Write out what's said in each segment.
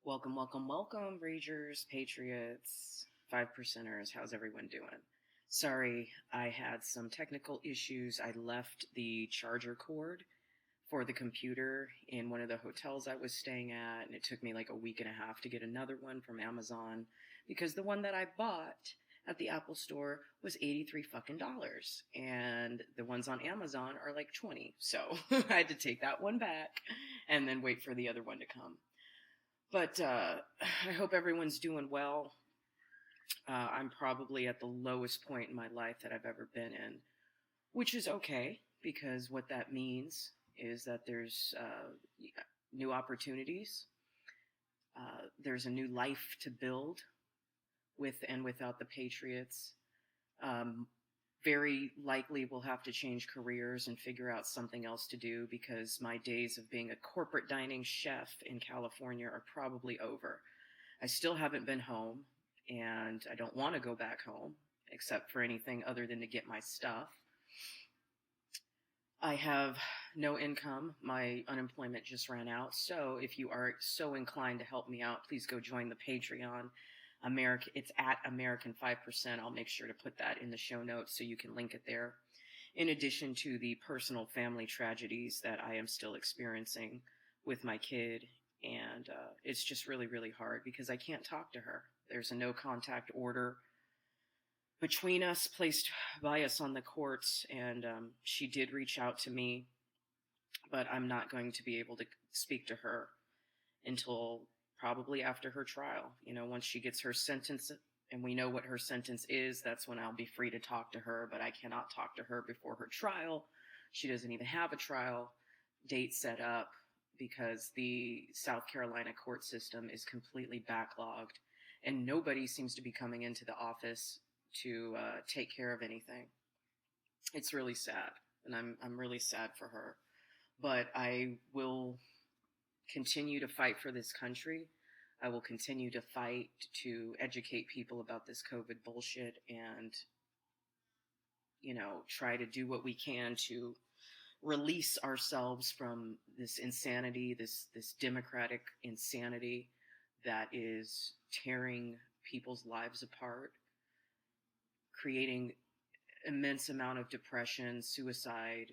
Welcome, welcome, welcome, Ragers, Patriots, 5%ers. How's everyone doing? Sorry, I had some technical issues. I left the charger cord for the computer in one of the hotels I was staying at, and it took me like a week and a half to get another one from Amazon because the one that I bought at the Apple store was 83 fucking dollars, and the ones on Amazon are like 20. So I had to take that one back and then wait for the other one to come. But I hope everyone's doing well. I'm probably at the lowest point in my life that I've ever been in, which is okay because what that means is that there's new opportunities. There's a new life to build with and without the Patriots. Very likely we'll have to change careers and figure out something else to do because my days of being a corporate dining chef in California are probably over. I still haven't been home, and I don't want to go back home except for anything other than to get my stuff. I have no income. My unemployment just ran out. So if you are so inclined to help me out, please go join the Patreon. It's at American 5%. I'll make sure to put that in the show notes so you can link it there. In addition to the personal family tragedies that I am still experiencing with my kid. And it's just really, really hard because I can't talk to her. There's a no contact order between us placed by us on the courts. And she did reach out to me, but I'm not going to be able to speak to her until probably after her trial. Once she gets her sentence and we know what her sentence is, that's when I'll be free to talk to her, but I cannot talk to her before her trial. She doesn't even have a trial date set up because the South Carolina court system is completely backlogged and nobody seems to be coming into the office to take care of anything. It's really sad, and I'm really sad for her, but I will continue to fight for this country. I will continue to fight to educate people about this COVID bullshit and, try to do what we can to release ourselves from this insanity, this democratic insanity that is tearing people's lives apart, creating immense amount of depression, suicide.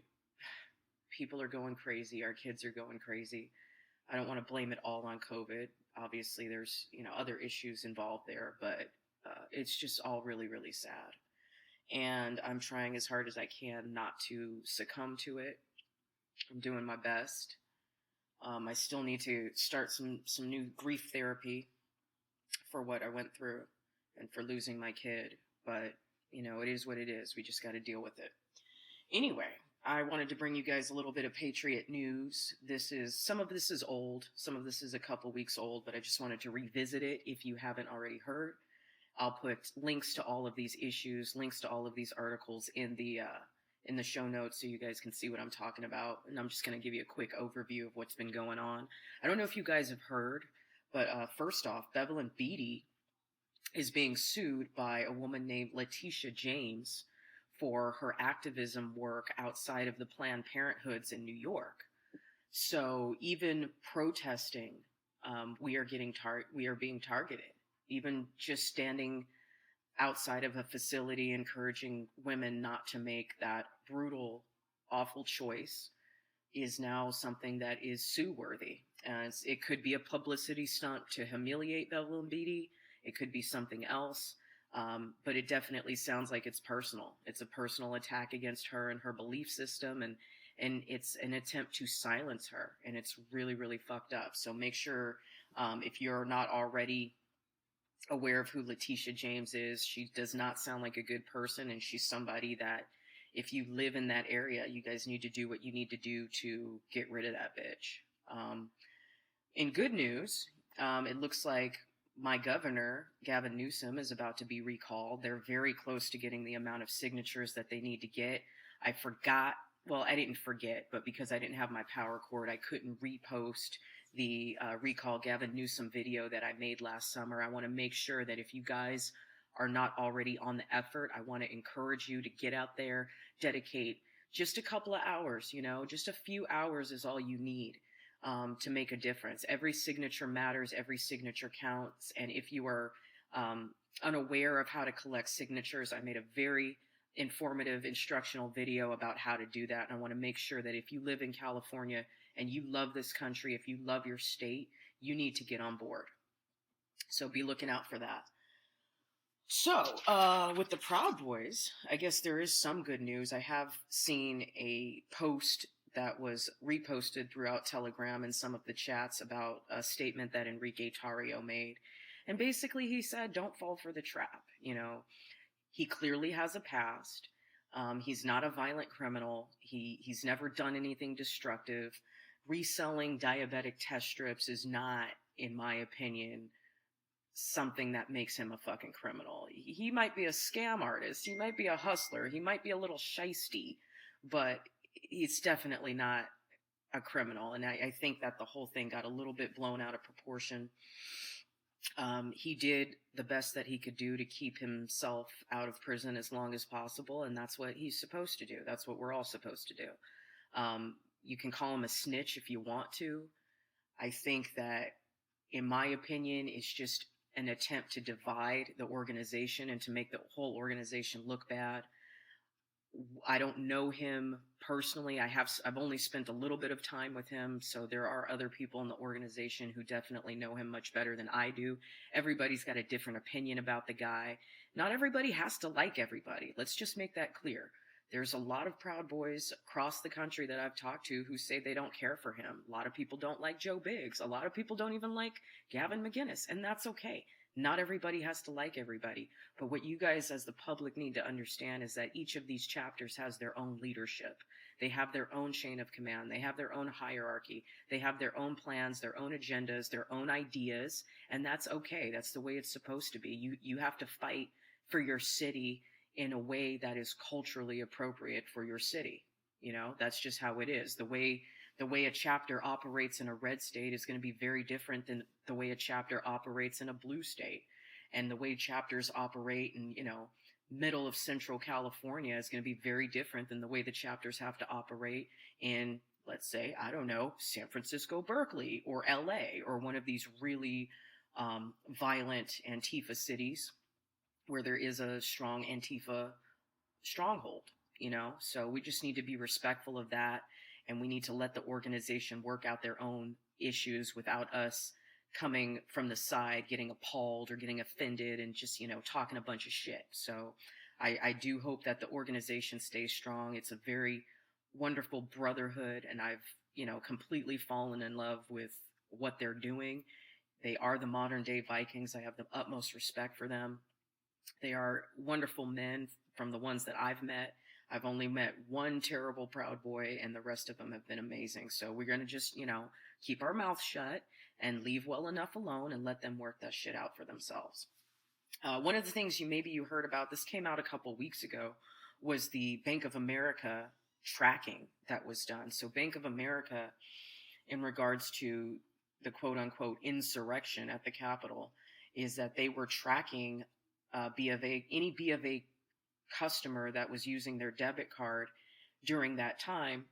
People are going crazy. Our kids are going crazy. I don't want to blame it all on COVID. Obviously, there's, other issues involved there, but it's just all really, really sad. And I'm trying as hard as I can not to succumb to it. I'm doing my best. I still need to start some new grief therapy for what I went through and for losing my kid. But, it is what it is. We just got to deal with it. Anyway, I wanted to bring you guys a little bit of Patriot news. Some of this is old, some of this is a couple weeks old, but I just wanted to revisit it if you haven't already heard. I'll put links to all of these issues, links to all of these articles in the show notes so you guys can see what I'm talking about. And I'm just going to give you a quick overview of what's been going on. I don't know if you guys have heard, but first off, Bevelyn Beatty is being sued by a woman named Letitia James for her activism work outside of the Planned Parenthoods in New York. So even protesting, we are being targeted. Even just standing outside of a facility encouraging women not to make that brutal, awful choice is now something that is sue-worthy. It could be a publicity stunt to humiliate Bevelyn Beatty. It could be something else. But it definitely sounds like it's personal. It's a personal attack against her and her belief system, and it's an attempt to silence her, and it's really, really fucked up. So make sure, if you're not already aware of who Letitia James is, she does not sound like a good person, and she's somebody that, if you live in that area, you guys need to do what you need to do to get rid of that bitch. In good news, it looks like my governor, Gavin Newsom, is about to be recalled. They're very close to getting the amount of signatures that they need to get. I didn't forget, but because I didn't have my power cord, I couldn't repost the recall Gavin Newsom video that I made last summer. I want to make sure that if you guys are not already on the effort, I want to encourage you to get out there, dedicate just a couple of hours, just a few hours is all you need. to make a difference. Every signature matters. Every signature counts. And if you are unaware of how to collect signatures, I made a very informative instructional video about how to do that. And I want to make sure that if you live in California and you love this country, if you love your state, you need to get on board. So be looking out for that. So, with the Proud Boys, I guess there is some good news. I have seen a post that was reposted throughout Telegram and some of the chats about a statement that Enrique made. And basically he said, don't fall for the trap. You know, he clearly has a past. He's not a violent criminal. He's never done anything destructive. Reselling diabetic test strips is not, in my opinion, something that makes him a fucking criminal. He might be a scam artist. He might be a hustler. He might be a little shisty, but he's definitely not a criminal. And I think that the whole thing got a little bit blown out of proportion. He did the best that he could do to keep himself out of prison as long as possible, and that's what he's supposed to do. That's what we're all supposed to do. You can call him a snitch if you want to. I think that, in my opinion, it's just an attempt to divide the organization and to make the whole organization look bad. I don't know him personally. I've only spent a little bit of time with him, so there are other people in the organization who definitely know him much better than I do. Everybody's got a different opinion about the guy. Not everybody has to like everybody. Let's just make that clear. There's a lot of Proud Boys across the country that I've talked to who say they don't care for him. A lot of people don't like Joe Biggs. A lot of people don't even like Gavin McInnes, and that's okay. Not everybody has to like everybody. But what you guys as the public need to understand is that each of these chapters has their own leadership. They have their own chain of command. They have their own hierarchy. They have their own plans, their own agendas, their own ideas, and that's okay. That's the way it's supposed to be. You have to fight for your city in a way that is culturally appropriate for your city. You know, that's just how it is. The way a chapter operates in a red state is going to be very different than the way a chapter operates in a blue state. And the way chapters operate in, you know, middle of Central California is going to be very different than the way the chapters have to operate in, let's say, I don't know, San Francisco, Berkeley, or LA, or one of these really violent Antifa cities where there is a strong Antifa stronghold, you know? So we just need to be respectful of that, and we need to let the organization work out their own issues without us coming from the side, getting appalled or getting offended and just, you know, talking a bunch of shit. So I do hope that the organization stays strong. It's a very wonderful brotherhood, and I've, you know, completely fallen in love with what they're doing. They are the modern day Vikings. I have the utmost respect for them. They are wonderful men from the ones that I've met. I've only met one terrible Proud Boy, and the rest of them have been amazing. So we're going to just, you know, keep our mouth shut and leave well enough alone and let them work that shit out for themselves. One of the things you heard about, this came out a couple weeks ago, was the Bank of America tracking that was done. So Bank of America, in regards to the quote-unquote insurrection at the Capitol, is that they were tracking any B of A customer that was using their debit card during that time.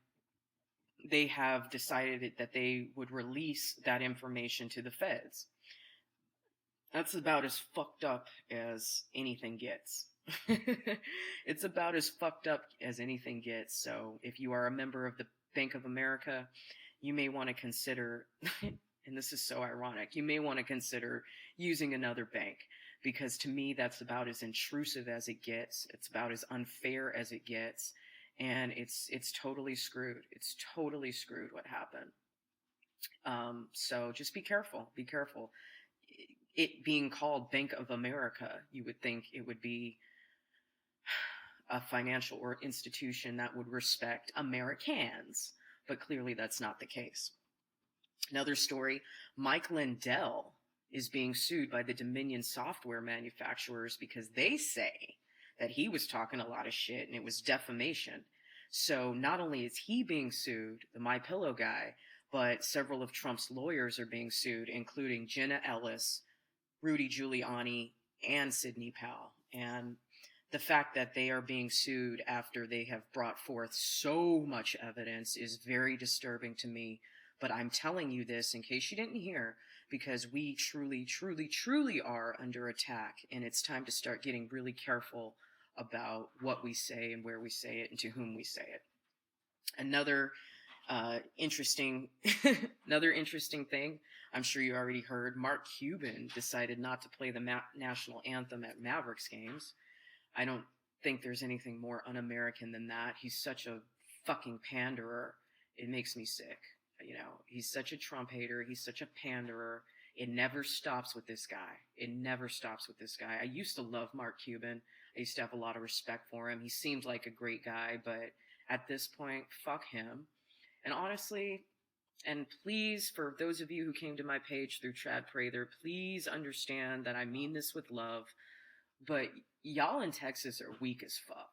They have decided that they would release that information to the feds. That's about as fucked up as anything gets. It's about as fucked up as anything gets. So if you are a member of the Bank of America, you may want to consider, and this is so ironic, you may want to consider using another bank. Because to me, that's about as intrusive as it gets. It's about as unfair as it gets. And it's totally screwed. It's totally screwed what happened. So just be careful. Be careful. It being called Bank of America, you would think it would be a financial or institution that would respect Amer-i-CAAANS. But clearly that's not the case. Another story, Mike Lindell is being sued by the Dominion software manufacturers because they say that he was talking a lot of shit and it was defamation. So not only is he being sued, the MyPillow guy, but several of Trump's lawyers are being sued, including Jenna Ellis, Rudy Giuliani, and Sidney Powell. And the fact that they are being sued after they have brought forth so much evidence is very disturbing to me. But I'm telling you this in case you didn't hear, because we truly, truly, truly are under attack, and it's time to start getting really careful about what we say and where we say it and to whom we say it. Another interesting thing, I'm sure you already heard, Mark Cuban decided not to play the national anthem at Mavericks games. I don't think there's anything more un-American than that. He's such a fucking panderer. It makes me sick. You know, he's such a Trump hater. He's such a panderer. It never stops with this guy. It never stops with this guy. I used to love Mark Cuban. I used to have a lot of respect for him. He seemed like a great guy, but at this point, fuck him. And honestly, and please, for those of you who came to my page through PRATHER, please understand that I mean this with love, but y'all in Texas are weak as fuck.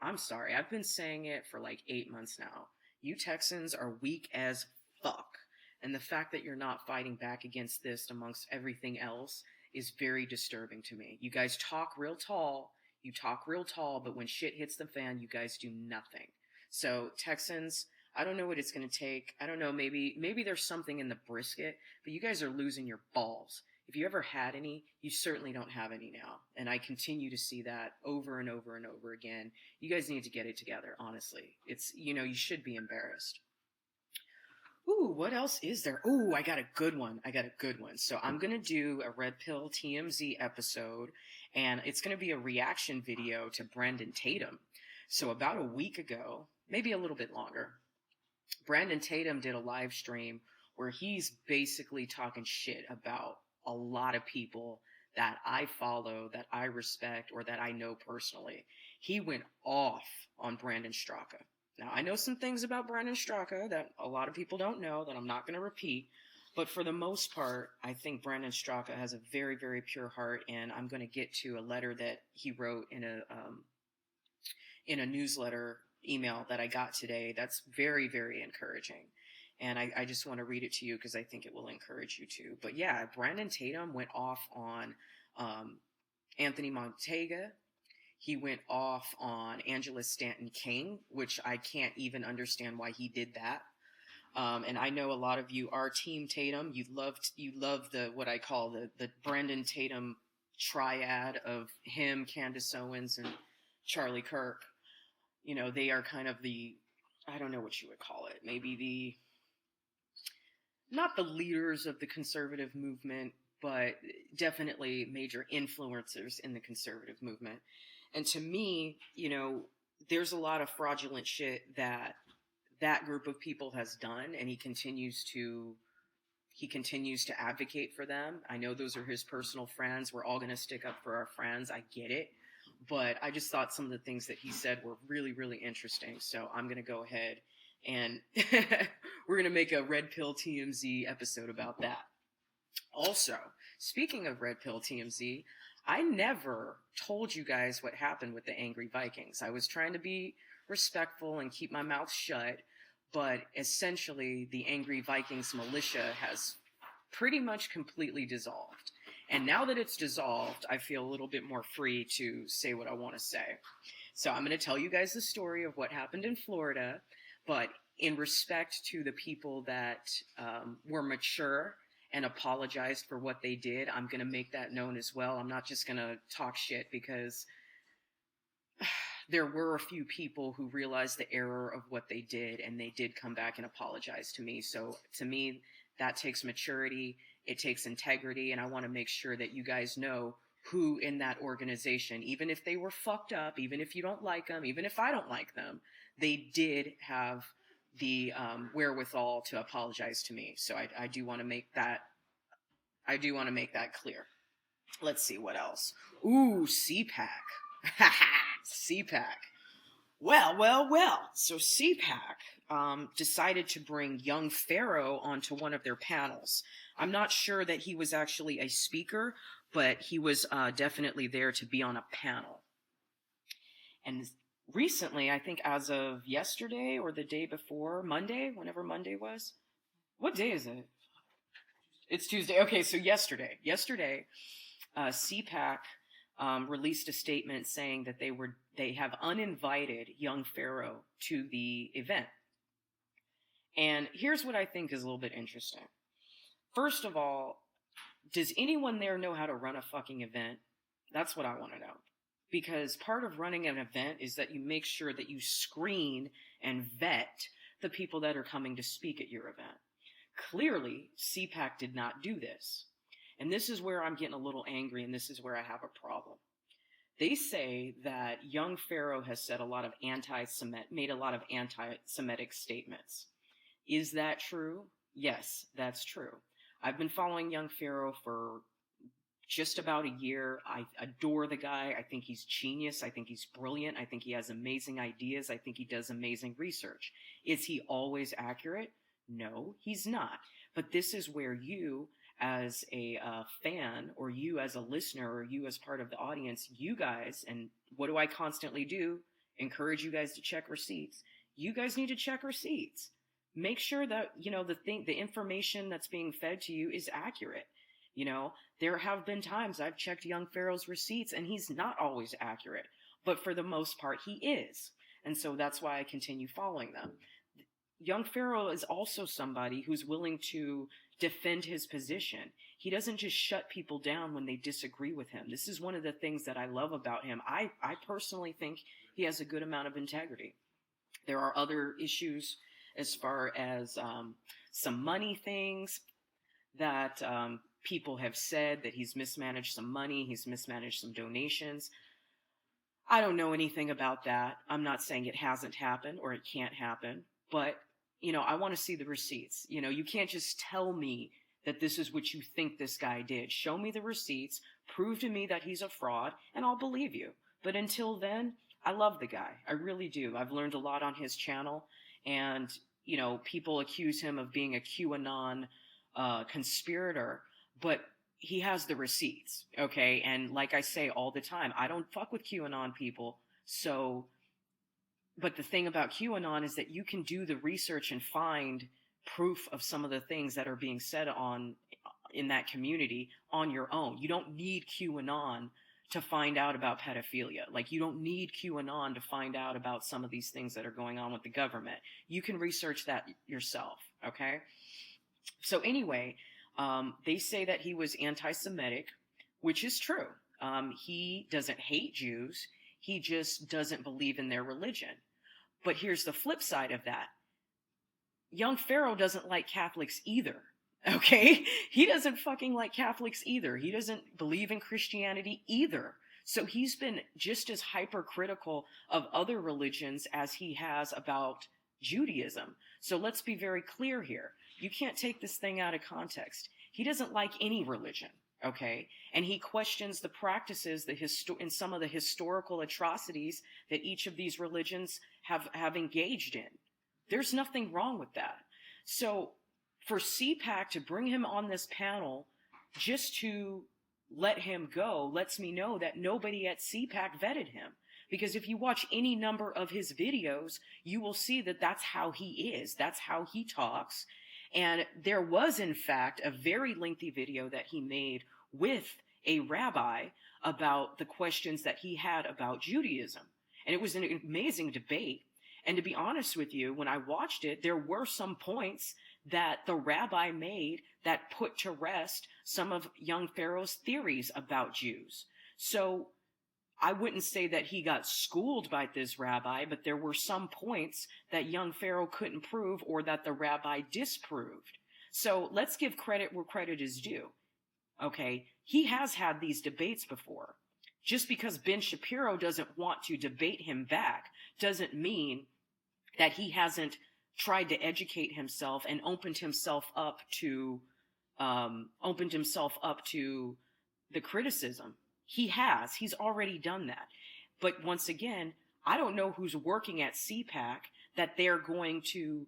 I'm sorry. I've been saying it for like 8 months now. You Texans are weak as fuck. And the fact that you're not fighting back against this amongst everything else is very disturbing to me. You guys talk real tall. You talk real tall, but when shit hits the fan, you guys do nothing. So Texans, I don't know what it's going to take. I don't know, maybe there's something in the brisket, but you guys are losing your balls. If you ever had any, you certainly don't have any now. And I continue to see that over and over and over again. You guys need to get it together, honestly. It's, you know, you should be embarrassed. Ooh, what else is there? Ooh, I got a good one. So I'm going to do a Red Pill TMZ episode, and it's going to be a reaction video to Brandon Tatum. So about a week ago, maybe a little bit longer, Brandon Tatum did a live stream where he's basically talking shit about a lot of people that I follow, that I respect, or that I know personally. He went off on Brandon Straka. Now, I know some things about Brandon Straka that a lot of people don't know that I'm not going to repeat, but for the most part, I think Brandon Straka has a very, very pure heart, and I'm going to get to a letter that he wrote in a newsletter email that I got today that's very, very encouraging. And I just want to read it to you because I think it will encourage you too. But yeah, Brandon Tatum went off on Anthony Montega. He went off on Angela Stanton King, which I can't even understand why he did that. And I know a lot of you are Team Tatum. You love the what I call the Brandon Tatum triad of him, Candace Owens, and Charlie Kirk. You know, they are kind of the, I don't know what you would call it, maybe not the leaders of the conservative movement, but definitely major influencers in the conservative movement. And to me, you know, there's a lot of fraudulent shit that group of people has done, and he continues to advocate for them. I know those are his personal friends. We're all going to stick up for our friends. I get it. But I just thought some of the things that he said were really, really interesting. So I'm going to go ahead and we're going to make a Red Pill TMZ episode about that. Also, speaking of Red Pill TMZ, I never told you guys what happened with the Angry Vikings. I was trying to be respectful and keep my mouth shut, but essentially the Angry Vikings militia has pretty much completely dissolved. And now that it's dissolved, I feel a little bit more free to say what I want to say. So I'm going to tell you guys the story of what happened in Florida, but in respect to the people that were mature and apologized for what they did, I'm going to make that known as well. I'm not just going to talk shit because there were a few people who realized the error of what they did, and they did come back and apologize to me. So to me, that takes maturity. It takes integrity, and I want to make sure that you guys know who in that organization, even if they were fucked up, even if you don't like them, even if I don't like them, they did have the wherewithal to apologize to me. So I do want to make that. I do want to make that clear. Let's see what else. Ooh, CPAC. CPAC. Well. So CPAC decided to bring young Pharaoh onto one of their panels. I'm not sure that he was actually a speaker, but he was definitely there to be on a panel. And recently, I think as of yesterday or the day before, Monday, whenever Monday was. What day is it? It's Tuesday. Okay, so yesterday, CPAC released a statement saying that they have uninvited young Pharaoh to the event. And here's what I think is a little bit interesting. First of all, does anyone there know how to run a fucking event? That's what I want to know. Because part of running an event is that you make sure that you screen and vet the people that are coming to speak at your event. Clearly, CPAC did not do this. And this is where I'm getting a little angry, and this is where I have a problem. They say that young Pharaoh has said made a lot of anti-Semitic statements. Is that true? Yes, that's true. I've been following young Pharaoh for just about a year. I adore the guy. I think he's genius. I think he's brilliant. I think he has amazing ideas. I think he does amazing research. Is he always accurate? No, he's not. But this is where you, as a fan, or you as a listener, or you as part of the audience, you guys, and what do I constantly do? Encourage you guys to check receipts. You guys need to check receipts. Make sure that, the information that's being fed to you is accurate. There have been times I've checked young Pharaoh's receipts and he's not always accurate, but for the most part he is. And so that's why I continue following them. Young Pharaoh is also somebody who's willing to defend his position. He doesn't just shut people down when they disagree with him. This is one of the things that I love about him. I personally think he has a good amount of integrity. There are other issues as far as some money things that people have said, that he's mismanaged some money, he's mismanaged some donations. I don't know anything about that. I'm not saying it hasn't happened or it can't happen, but I want to see the receipts. You can't just tell me that this is what you think this guy did. Show me the receipts, prove to me that he's a fraud, and I'll believe you. But until then, I love the guy. I really do. I've learned a lot on his channel, and, people accuse him of being a QAnon conspirator, but he has the receipts, okay? And like I say all the time, I don't fuck with QAnon people, so... But the thing about QAnon is that you can do the research and find proof of some of the things that are being said in that community on your own. You don't need QAnon to find out about pedophilia. Like, you don't need QAnon to find out about some of these things that are going on with the government. You can research that yourself, okay? So anyway, they say that he was anti-Semitic, which is true. He doesn't hate Jews. He just doesn't believe in their religion. But here's the flip side of that. Young Pharaoh doesn't like Catholics either, okay? He doesn't fucking like Catholics either. He doesn't believe in Christianity either. So he's been just as hypercritical of other religions as he has about Judaism. So let's be very clear here. You can't take this thing out of context. He doesn't like any religion. Okay, and he questions the practices, and some of the historical atrocities that each of these religions have engaged in. There's nothing wrong with that. So for CPAC to bring him on this panel just to let him go lets me know that nobody at CPAC vetted him. Because if you watch any number of his videos, you will see that that's how he is. That's how he talks. And there was, in fact, a very lengthy video that he made with a rabbi about the questions that he had about Judaism. And it was an amazing debate. And to be honest with you, when I watched it, there were some points that the rabbi made that put to rest some of young Pharaoh's theories about Jews. So I wouldn't say that he got schooled by this rabbi, but there were some points that young Pharaoh couldn't prove or that the rabbi disproved. So let's give credit where credit is due. Okay, he has had these debates before. Just because Ben Shapiro doesn't want to debate him back doesn't mean that he hasn't tried to educate himself and opened himself up to the criticism. He has. He's already done that. But once again, I don't know who's working at CPAC that they're going to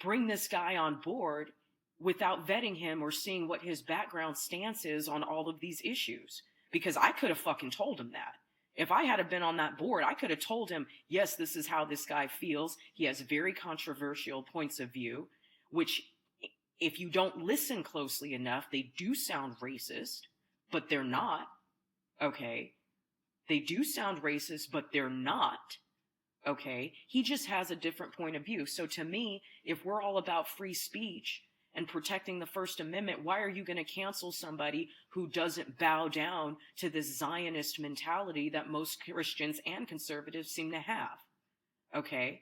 bring this guy on board without vetting him or seeing what his background stance is on all of these issues. Because I could have fucking told him that. If I had been on that board, I could have told him, yes, this is how this guy feels. He has very controversial points of view, which if you don't listen closely enough, they do sound racist, but they're not. Okay? They do sound racist, but they're not. Okay? He just has a different point of view. So to me, if we're all about free speech and protecting the First Amendment, why are you going to cancel somebody who doesn't bow down to this Zionist mentality that most Christians and conservatives seem to have? Okay?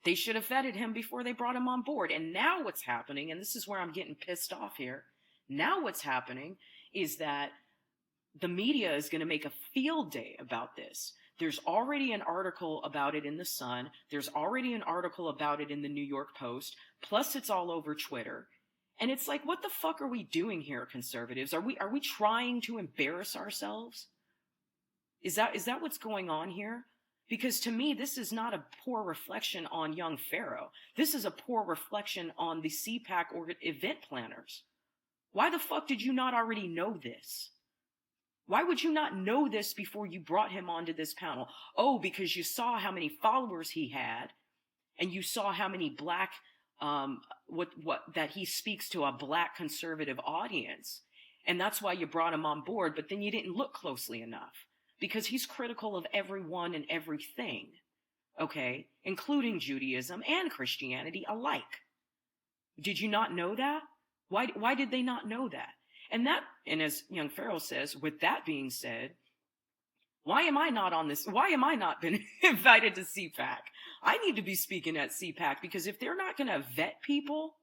They should have vetted him before they brought him on board. And now what's happening, and this is where I'm getting pissed off here, now what's happening is that the media is going to make a field day about this. There's already an article about it in The Sun. There's already an article about it in the New York Post. Plus, it's all over Twitter. And it's like, what the fuck are we doing here, conservatives? Are we trying to embarrass ourselves? Is that what's going on here? Because to me, this is not a poor reflection on young Pharaoh. This is a poor reflection on the CPAC event planners. Why the fuck did you not already know this? Why would you not know this before you brought him onto this panel? Oh, because you saw how many followers he had, and you saw how many black, that he speaks to a black conservative audience. And that's why you brought him on board, but then you didn't look closely enough. Because he's critical of everyone and everything, okay? Including Judaism and Christianity alike. Did you not know that? Why did they not know that? And as young Pharaoh says, with that being said, why am I not on this? Why am I not been invited to CPAC? I need to be speaking at CPAC, because if they're not going to vet people,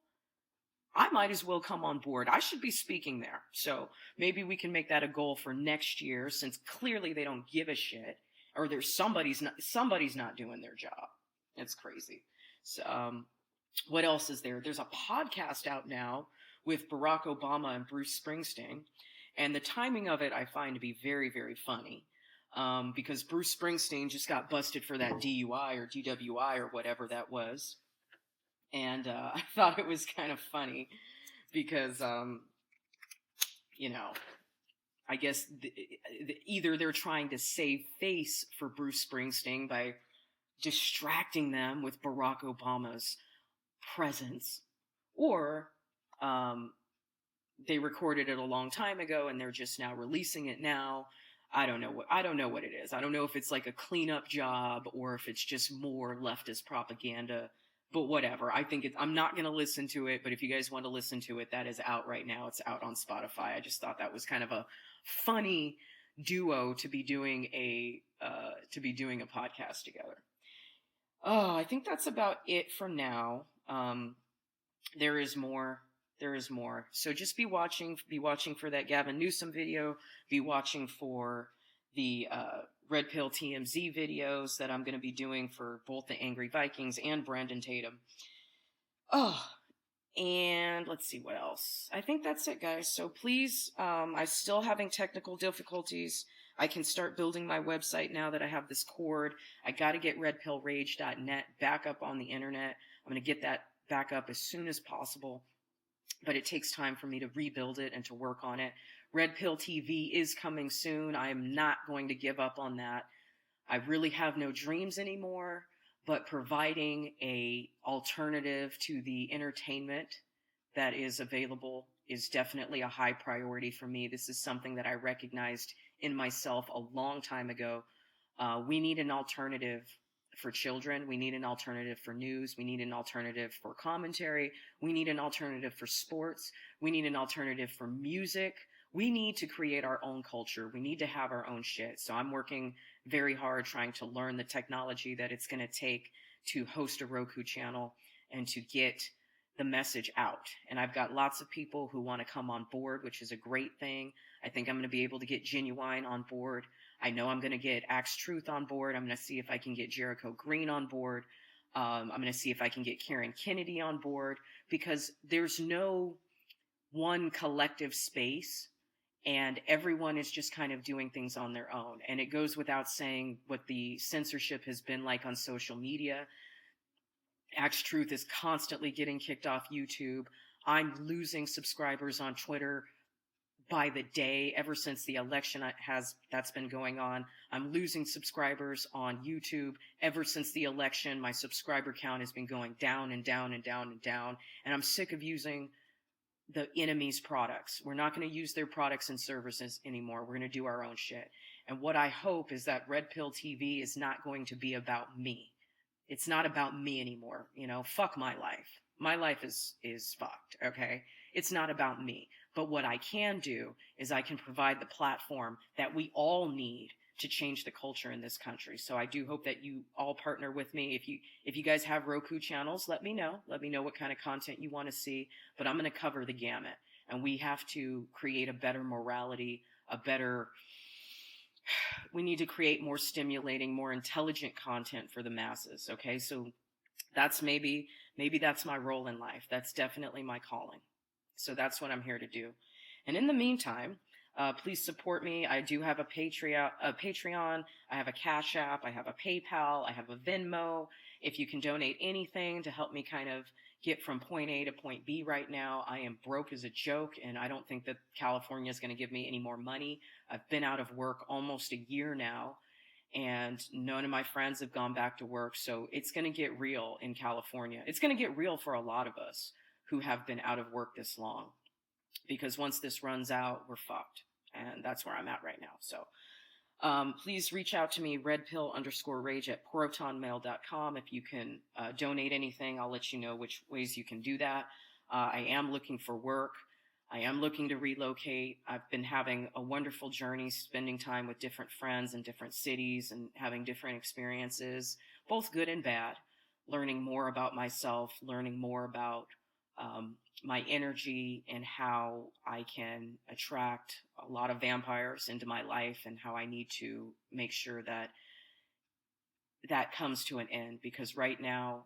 I might as well come on board. I should be speaking there. So maybe we can make that a goal for next year, since clearly they don't give a shit, or there's somebody's not doing their job. It's crazy. So, what else is there? There's a podcast out now with Barack Obama and Bruce Springsteen, and the timing of it I find to be very, very funny, because Bruce Springsteen just got busted for that DUI or DWI or whatever that was. And I thought it was kind of funny because, I guess either they're trying to save face for Bruce Springsteen by distracting them with Barack Obama's presence, or they recorded it a long time ago and they're just now releasing it now. I don't know what it is. I don't know if it's like a cleanup job or if it's just more leftist propaganda. But whatever. I'm not going to listen to it, but if you guys want to listen to it, that is out right now. It's out on Spotify. I just thought that was kind of a funny duo to be doing a podcast together. Oh, I think that's about it for now. There is more. So just be watching for that Gavin Newsom video. Be watching for the REDPILL TMZ videos that I'm going to be doing for both the Angry Vikings and Brandon Tatum. Oh, and let's see what else. I think that's it, guys. So please, I'm still having technical difficulties. I can start building my website now that I have this cord. I got to get redpillrage.net back up on the internet. I'm going to get that back up as soon as possible, but it takes time for me to rebuild it and to work on it. REDPILL TV is coming soon. I am not going to give up on that. I really have no dreams anymore, but providing a alternative to the entertainment that is available is definitely a high priority for me. This is something that I recognized in myself a long time ago. We need an alternative for children. We need an alternative for news. We need an alternative for commentary. We need an alternative for sports. We need an alternative for music. We need to create our own culture. We need to have our own shit. So I'm working very hard trying to learn the technology that it's going to take to host a Roku channel and to get the message out. And I've got lots of people who want to come on board, which is a great thing. I think I'm going to be able to get Genuine on board. I know I'm going to get Axe Truth on board. I'm going to see if I can get Jericho Green on board. I'm going to see if I can get Karen Kennedy on board, because there's no one collective space. And everyone is just kind of doing things on their own. And it goes without saying what the censorship has been like on social media. Axe Truth is constantly getting kicked off YouTube. I'm losing subscribers on Twitter by the day ever since the election that's been going on. I'm losing subscribers on YouTube ever since the election. My subscriber count has been going down and down and down and down. And I'm sick of using the enemy's products. We're not going to use their products and services anymore. We're going to do our own shit. And what I hope is that Red Pill TV is not going to be about me. It's not about me anymore. You know, fuck my life. My life is fucked, okay? It's not about me. But what I can do is I can provide the platform that we all need to change the culture in this country. So I do hope that you all partner with me. If you guys have Roku channels, let me know. Let me know what kind of content you want to see. But I'm going to cover the gamut. And we have to create a better morality, we need to create more stimulating, more intelligent content for the masses. Okay. So that's maybe that's my role in life. That's definitely my calling. So that's what I'm here to do. And in the meantime, please support me. I do have a Patreon. I have a Cash App. I have a PayPal. I have a Venmo. If you can donate anything to help me kind of get from point A to point B right now, I am broke as a joke, and I don't think that California is going to give me any more money. I've been out of work almost a year now, and none of my friends have gone back to work, so it's going to get real in California. It's going to get real for a lot of us who have been out of work this long, because once this runs out, we're fucked, and that's where I'm at right now. So please reach out to me, redpill_rage at protonmail.com. If you can donate anything, I'll let you know which ways you can do that. I am looking for work. I am looking to relocate. I've been having a wonderful journey, spending time with different friends in different cities and having different experiences, both good and bad, learning more about myself, learning more about my energy and how I can attract a lot of vampires into my life, and how I need to make sure that that comes to an end, because right now,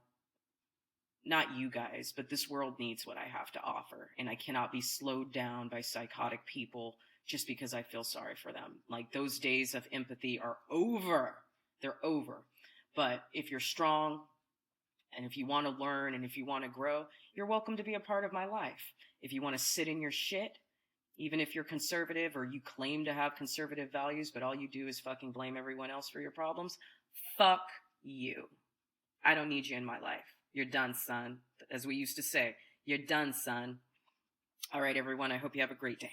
not you guys, but this world needs what I have to offer, and I cannot be slowed down by psychotic people just because I feel sorry for them. Like, those days of empathy are over. They're over. But if you're strong, and if you want to learn, and if you want to grow, you're welcome to be a part of my life. If you want to sit in your shit, even if you're conservative or you claim to have conservative values, but all you do is fucking blame everyone else for your problems, fuck you. I don't need you in my life. You're done, son. As we used to say, you're done, son. All right, everyone. I hope you have a great day.